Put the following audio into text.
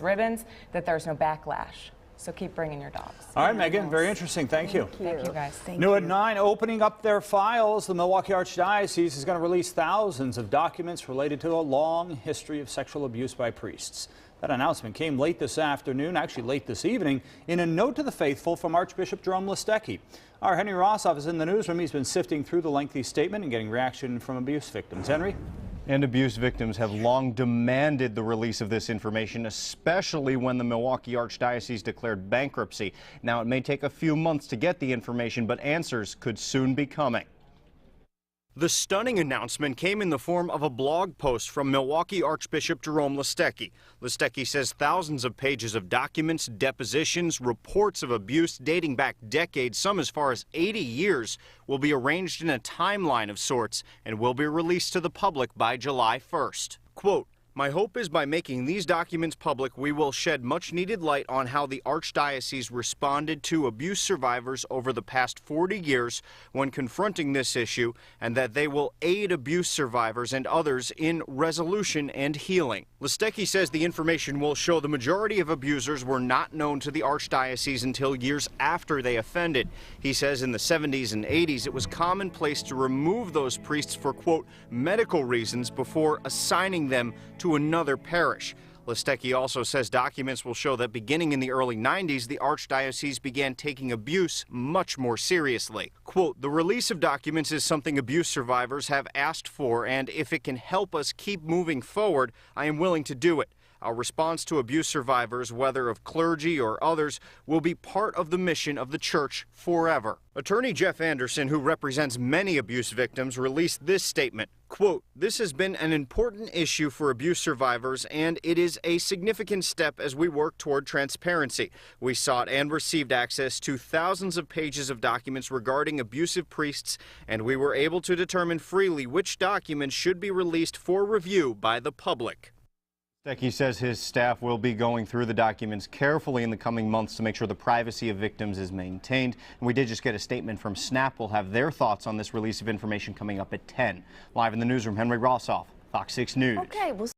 ribbons, that there's no backlash. So keep bringing your dogs. All right, Megan, very interesting. Thank you. Thank you, guys. New at 9, opening up their files, the Milwaukee Archdiocese is going to release thousands of documents related to a long history of sexual abuse by priests. That announcement came late this afternoon, actually late this evening, in a note to the faithful from Archbishop Jerome Listecki. Our Henry Rossoff is in the newsroom. He's been sifting through the lengthy statement and getting reaction from abuse victims. Henry? And abuse victims have long demanded the release of this information, especially when the Milwaukee Archdiocese declared bankruptcy. Now, it may take a few months to get the information, but answers could soon be coming. The stunning announcement came in the form of a blog post from Milwaukee Archbishop Jerome Listecki. Listecki says thousands of pages of documents, depositions, reports of abuse dating back decades, some as far as 80 years, will be arranged in a timeline of sorts and will be released to the public by July 1st. Quote, "My hope is by making these documents public, we will shed much needed light on how the Archdiocese responded to abuse survivors over the past 40 years when confronting this issue, and that they will aid abuse survivors and others in resolution and healing." Listecki says the information will show the majority of abusers were not known to the Archdiocese until years after they offended. He says in the 70s and 80s it was commonplace to remove those priests for, quote, medical reasons before assigning them to another parish. Listecki also says documents will show that beginning in the early 90s, the Archdiocese began taking abuse much more seriously. Quote, "The release of documents is something abuse survivors have asked for, and if it can help us keep moving forward, I am willing to do it. Our response to abuse survivors, whether of clergy or others, will be part of the mission of the Church forever." Attorney Jeff Anderson, who represents many abuse victims, released this statement. Quote, "This has been an important issue for abuse survivors, and it is a significant step as we work toward transparency. We sought and received access to thousands of pages of documents regarding abusive priests, and we were able to determine freely which documents should be released for review by the public." Listecki says his staff will be going through the documents carefully in the coming months to make sure the privacy of victims is maintained. And we did just get a statement from SNAP. We'll have their thoughts on this release of information coming up at 10. Live in the newsroom, Henry Rossoff, Fox 6 News. Okay, well